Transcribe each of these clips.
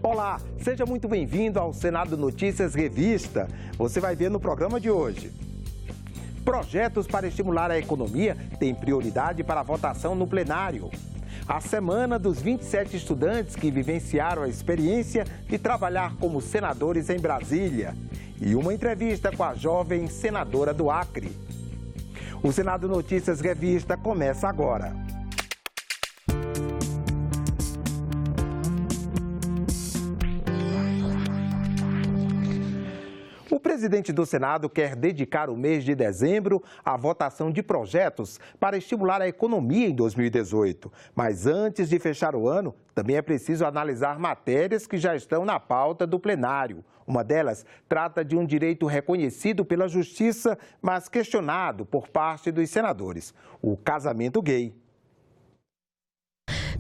Olá, seja muito bem-vindo ao Senado Notícias Revista. Você vai ver no programa de hoje. Projetos para estimular a economia têm prioridade para a votação no plenário. A semana dos 27 estudantes que vivenciaram a experiência de trabalhar como senadores em Brasília. E uma entrevista com a jovem senadora do Acre. O Senado Notícias Revista começa agora. O presidente do Senado quer dedicar o mês de dezembro à votação de projetos para estimular a economia em 2018. Mas antes de fechar o ano, também é preciso analisar matérias que já estão na pauta do plenário. Uma delas trata de um direito reconhecido pela Justiça, mas questionado por parte dos senadores: o casamento gay.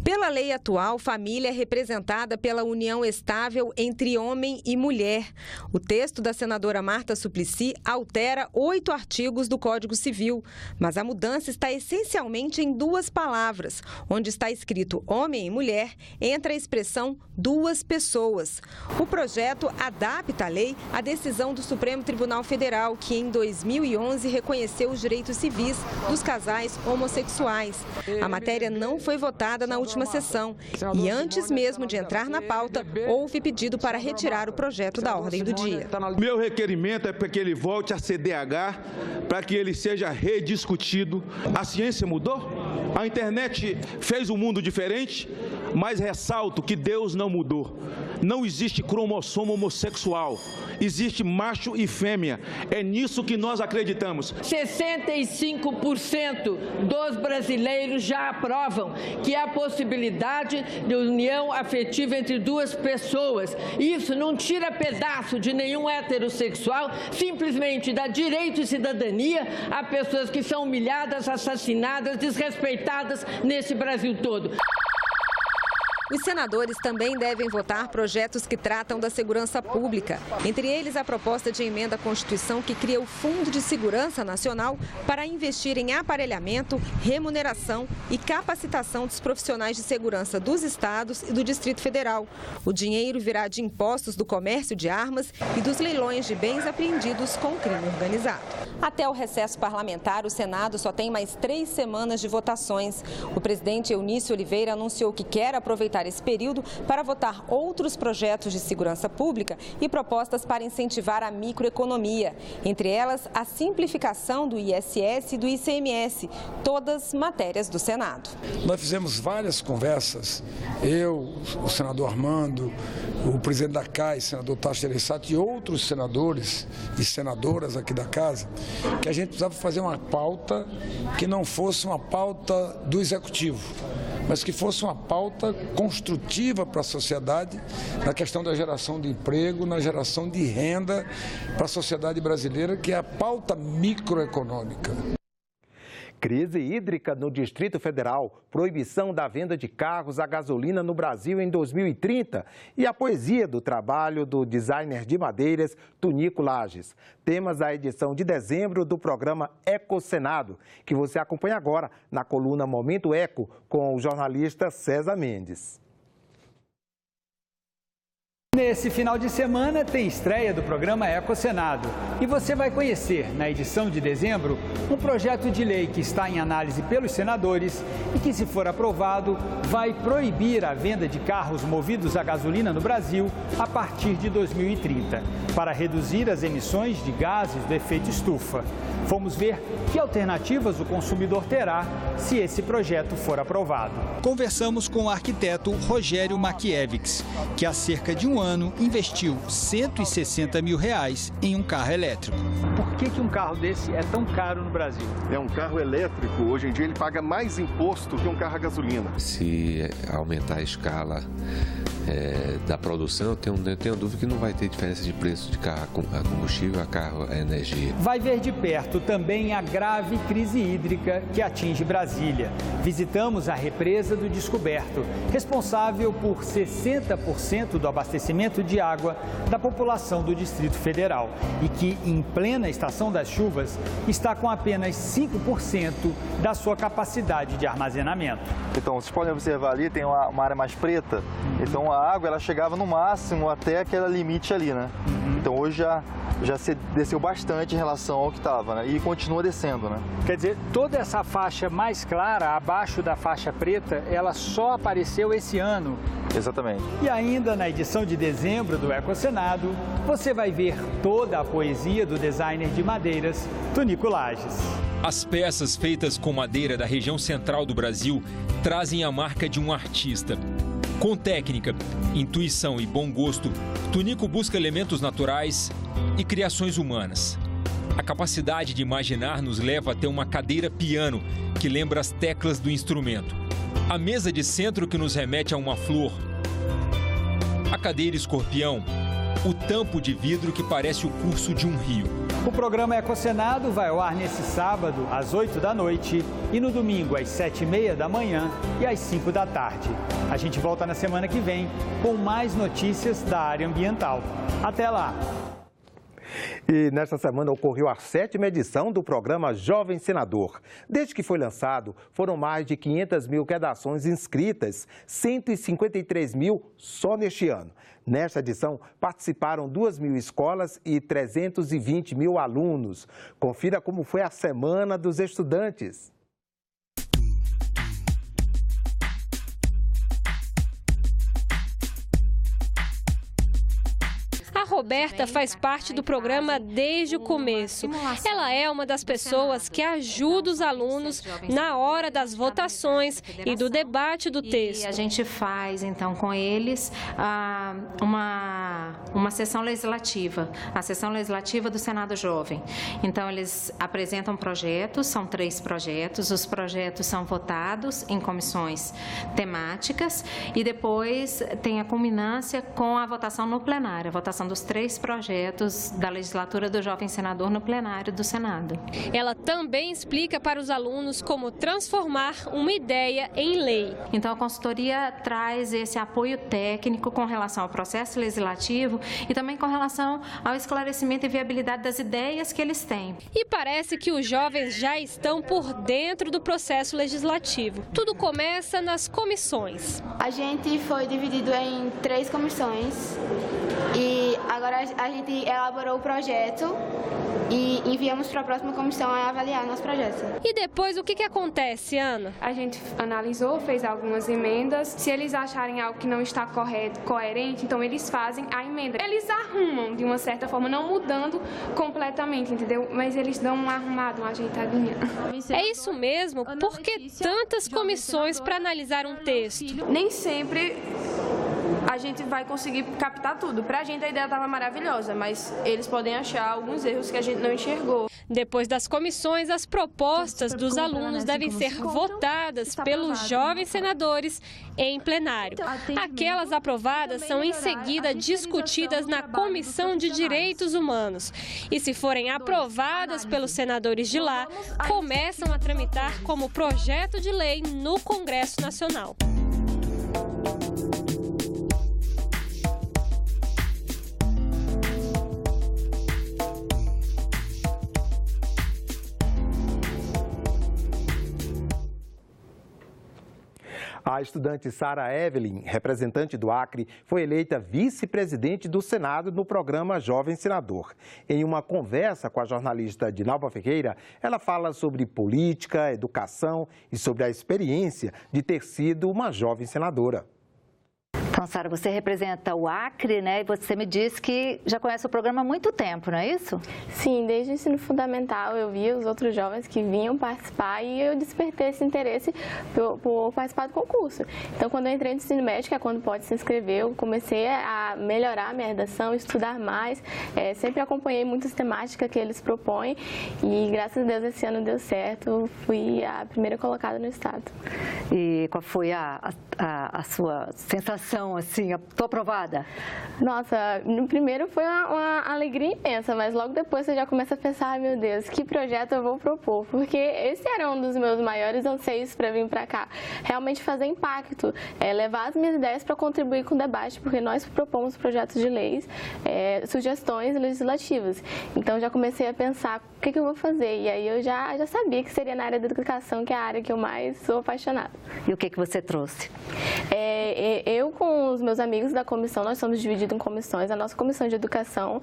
Pela lei atual, família é representada pela união estável entre homem e mulher. O texto da senadora Marta Suplicy altera 8 artigos do Código Civil, mas a mudança está essencialmente em 2 palavras. Onde está escrito homem e mulher, entra a expressão duas pessoas. O projeto adapta a lei à decisão do Supremo Tribunal Federal, que em 2011 reconheceu os direitos civis dos casais homossexuais. A matéria não foi votada na última sessão e antes mesmo de entrar na pauta, houve pedido para retirar o projeto da ordem do dia. Meu requerimento é para que ele volte a CDH, para que ele seja rediscutido. A ciência mudou? A internet fez um mundo diferente? Mas ressalto que Deus não mudou. Não existe cromossomo homossexual. Existe macho e fêmea. É nisso que nós acreditamos. 65% dos brasileiros já aprovam que há possibilidade de união afetiva entre duas pessoas. Isso não tira pedaço de nenhum heterossexual, simplesmente dá direito e cidadania a pessoas que são humilhadas, assassinadas, desrespeitadas nesse Brasil todo. Os senadores também devem votar projetos que tratam da segurança pública. Entre eles, a proposta de emenda à Constituição que cria o Fundo de Segurança Nacional para investir em aparelhamento, remuneração e capacitação dos profissionais de segurança dos estados e do Distrito Federal. O dinheiro virá de impostos do comércio de armas e dos leilões de bens apreendidos com crime organizado. Até o recesso parlamentar, o Senado só tem mais 3 semanas de votações. O presidente Eunício Oliveira anunciou que quer aproveitar esse período para votar outros projetos de segurança pública e propostas para incentivar a microeconomia. Entre elas, a simplificação do ISS e do ICMS, todas matérias do Senado. Nós fizemos várias conversas, eu, o senador Armando, o presidente da CAI, o senador Tasso Gereissati e outros senadores e senadoras aqui da casa, que a gente precisava fazer uma pauta que não fosse uma pauta do executivo, mas que fosse uma pauta construtiva para a sociedade, na questão da geração de emprego, na geração de renda para a sociedade brasileira, que é a pauta microeconômica. Crise hídrica no Distrito Federal, proibição da venda de carros a gasolina no Brasil em 2030 e a poesia do trabalho do designer de madeiras Tunico Lages. Temas da edição de dezembro do programa Eco Senado, que você acompanha agora na coluna Momento Eco com o jornalista César Mendes. Nesse final de semana tem estreia do programa Eco Senado e você vai conhecer, na edição de dezembro, um projeto de lei que está em análise pelos senadores e que, se for aprovado, vai proibir a venda de carros movidos a gasolina no Brasil a partir de 2030, para reduzir as emissões de gases do efeito estufa. Vamos ver que alternativas o consumidor terá se esse projeto for aprovado. Conversamos com o arquiteto Rogério Makiewicz, que há cerca de um ano investiu R$160 mil em um carro elétrico. Por que um carro desse é tão caro no Brasil? É um carro elétrico, hoje em dia ele paga mais imposto que um carro a gasolina. Se aumentar a escala da produção, eu tenho dúvida que não vai ter diferença de preço de carro a combustível a carro a energia. Vai ver de perto também a grave crise hídrica que atinge Brasília. Visitamos a represa do Descoberto, responsável por 60% do abastecimento de água da população do Distrito Federal e que, em plena estação das chuvas, está com apenas 5% da sua capacidade de armazenamento. Então, vocês podem observar ali, tem uma área mais preta, então a água, ela chegava no máximo até aquele limite ali, né? Então hoje já se desceu bastante em relação ao que estava, né? E continua descendo, né? Quer dizer, toda essa faixa mais clara, abaixo da faixa preta, ela só apareceu esse ano. Exatamente. E ainda na edição de dezembro do Ecocenado, você vai ver toda a poesia do designer de madeiras, Tunico Lages. As peças feitas com madeira da região central do Brasil trazem a marca de um artista. Com técnica, intuição e bom gosto, Tunico busca elementos naturais e criações humanas. A capacidade de imaginar nos leva até uma cadeira piano que lembra as teclas do instrumento. A mesa de centro que nos remete a uma flor. A cadeira escorpião, o tampo de vidro que parece o curso de um rio. O programa Ecocenado vai ao ar nesse sábado, às 8 da noite, e no domingo, às 7h30 da manhã e às 5 da tarde. A gente volta na semana que vem com mais notícias da área ambiental. Até lá! E nesta semana ocorreu a 7ª edição do programa Jovem Senador. Desde que foi lançado, foram mais de 500 mil redações inscritas, 153 mil só neste ano. Nesta edição, participaram 2.000 escolas e 320 mil alunos. Confira como foi a Semana dos Estudantes. A Roberta faz parte do programa desde o começo. Ela é uma das pessoas que ajuda os alunos na hora das votações e do debate do texto. E a gente faz, então, com eles uma sessão legislativa, a sessão legislativa do Senado Jovem. Então, eles apresentam projetos, são 3 projetos, os projetos são votados em comissões temáticas e depois tem a culminância com a votação no plenário, a votação dos 3 projetos da legislatura do Jovem Senador no plenário do Senado. Ela também explica para os alunos como transformar uma ideia em lei. Então, a consultoria traz esse apoio técnico com relação ao processo legislativo e também com relação ao esclarecimento e viabilidade das ideias que eles têm. E parece que os jovens já estão por dentro do processo legislativo. Tudo começa nas comissões. A gente foi dividido em 3 comissões e agora a gente elaborou o projeto e enviamos para a próxima comissão a avaliar nosso projeto. E depois o que acontece, Ana? A gente analisou, fez algumas emendas. Se eles acharem algo que não está coerente, então eles fazem a emenda. Eles arrumam de uma certa forma, não mudando completamente, entendeu? Mas eles dão uma arrumada, uma ajeitadinha. É isso mesmo? Por que tantas comissões para analisar um texto? Nem sempre a gente vai conseguir captar tudo. Pra gente a ideia estava maravilhosa, mas eles podem achar alguns erros que a gente não enxergou. Depois das comissões, as propostas dos alunos devem ser votadas pelos jovens senadores em plenário. Aquelas aprovadas são em seguida discutidas na Comissão de Direitos Humanos. E se forem aprovadas pelos senadores de lá, começam a tramitar como projeto de lei no Congresso Nacional. A estudante Sara Evelyn, representante do Acre, foi eleita vice-presidente do Senado no programa Jovem Senador. Em uma conversa com a jornalista Dinalva Ferreira, ela fala sobre política, educação e sobre a experiência de ter sido uma jovem senadora. Então, Sara, você representa o Acre, né? E você me disse que já conhece o programa há muito tempo, não é isso? Sim, desde o ensino fundamental eu via os outros jovens que vinham participar e eu despertei esse interesse por participar do concurso. Então, quando eu entrei no ensino médio, que é quando pode se inscrever, eu comecei a melhorar a minha redação, estudar mais. Sempre acompanhei muitas temáticas que eles propõem e, graças a Deus, esse ano deu certo. Fui a primeira colocada no estado. E qual foi a sua sensação, assim, estou aprovada? Nossa, no primeiro foi uma alegria imensa, mas logo depois você já começa a pensar, ai meu Deus, que projeto eu vou propor? Porque esse era um dos meus maiores anseios para vir para cá. Realmente fazer impacto, levar as minhas ideias para contribuir com o debate, porque nós propomos projetos de leis, sugestões legislativas. Então já comecei a pensar o que eu vou fazer, e aí eu já sabia que seria na área da educação, que é a área que eu mais sou apaixonada. E o que você trouxe? Eu, com com os meus amigos da comissão, nós somos divididos em comissões. A nossa comissão de educação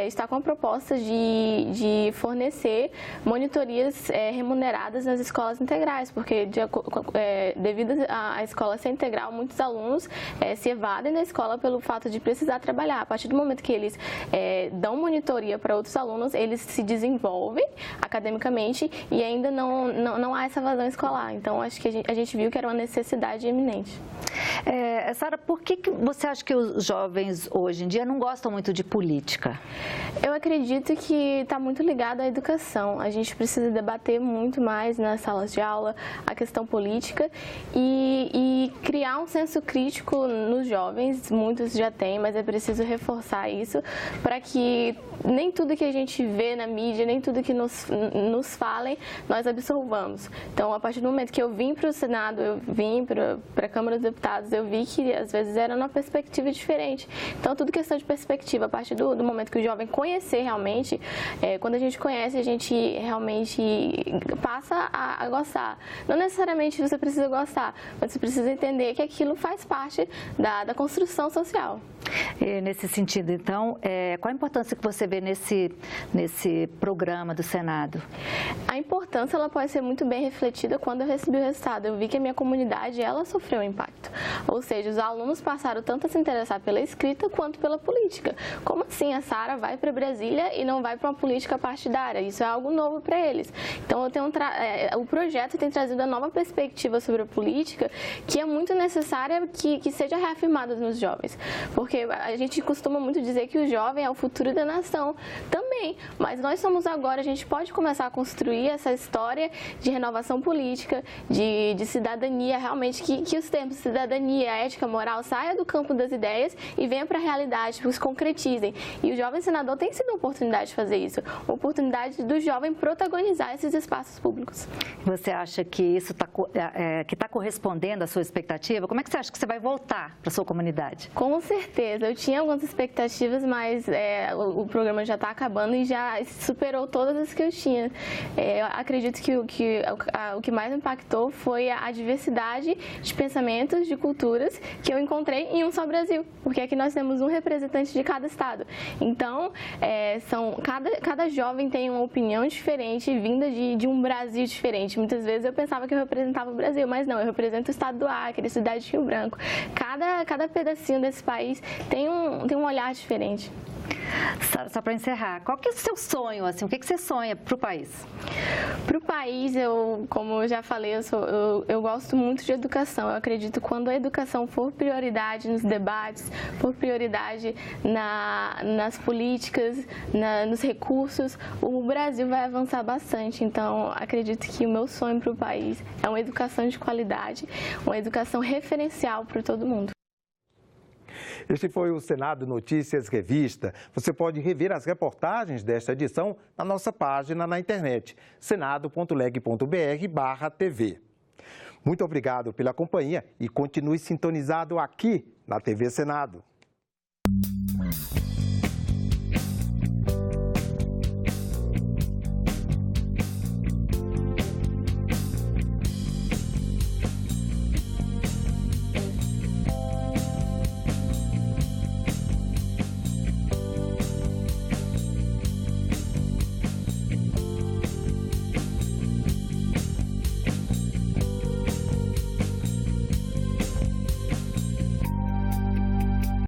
está com a proposta de fornecer monitorias remuneradas nas escolas integrais, porque devido à escola ser integral, muitos alunos se evadem da escola pelo fato de precisar trabalhar. A partir do momento que eles dão monitoria para outros alunos, eles se desenvolvem academicamente e ainda não há essa evasão escolar. Então, acho que a gente viu que era uma necessidade eminente. Sara, por que você acha que os jovens hoje em dia não gostam muito de política? Eu acredito que está muito ligado à educação. A gente precisa debater muito mais nas salas de aula a questão política e criar um senso crítico nos jovens. Muitos já têm, mas é preciso reforçar isso para que nem tudo que a gente vê na mídia, nem tudo que nos falem, nós absorvamos. Então, a partir do momento que eu vim para o Senado, eu vim para a Câmara dos Deputados, eu vi que às vezes era uma perspectiva diferente. Então, tudo questão de perspectiva. A partir do momento que o jovem conhecer realmente, quando a gente conhece, a gente realmente passa a gostar. Não necessariamente você precisa gostar, mas você precisa entender que aquilo faz parte da construção social. E nesse sentido, então, qual a importância que você vê nesse programa do Senado? A importância ela pode ser muito bem refletida quando eu recebi o resultado. Eu vi que a minha comunidade ela sofreu um impacto. Ou seja, os alunos passaram tanto a se interessar pela escrita quanto pela política. Como assim a Sara vai para Brasília e não vai para uma política partidária? Isso é algo novo para eles. Então, o projeto tem trazido uma nova perspectiva sobre a política que é muito necessária que seja reafirmada nos jovens. Porque a gente costuma muito dizer que o jovem é o futuro da nação também, mas nós somos agora, a gente pode começar a construir essa história de renovação política, de cidadania, realmente que os termos cidadania, ética, moral saia do campo das ideias e venha para a realidade, que os concretizem. E o jovem senador tem sido uma oportunidade de fazer isso, uma oportunidade do jovem protagonizar esses espaços públicos. Você acha que isso está correspondendo à sua expectativa? Como é que você acha que você vai voltar para a sua comunidade? Com certeza. Eu tinha algumas expectativas, mas o programa já está acabando e já superou todas as que eu tinha. Eu acredito que o que mais impactou foi a diversidade de pensamentos, de culturas que eu encontrei em um só Brasil, porque aqui nós temos um representante de cada estado. Então, cada jovem tem uma opinião diferente, vinda de um Brasil diferente. Muitas vezes eu pensava que eu representava o Brasil, mas não, eu represento o estado do Acre, a cidade de Rio Branco. Cada pedacinho desse país tem um olhar diferente. Sara, só para encerrar, qual que é o seu sonho? Assim, o que você sonha para o país? Para o país, como eu já falei, eu gosto muito de educação. Eu acredito que quando a educação for prioridade nos debates, for prioridade nas políticas, nos recursos, o Brasil vai avançar bastante. Então, acredito que o meu sonho para o país é uma educação de qualidade, uma educação referencial para todo mundo. Este foi o Senado Notícias Revista. Você pode rever as reportagens desta edição na nossa página na internet, senado.leg.br/TV. Muito obrigado pela companhia e continue sintonizado aqui na TV Senado.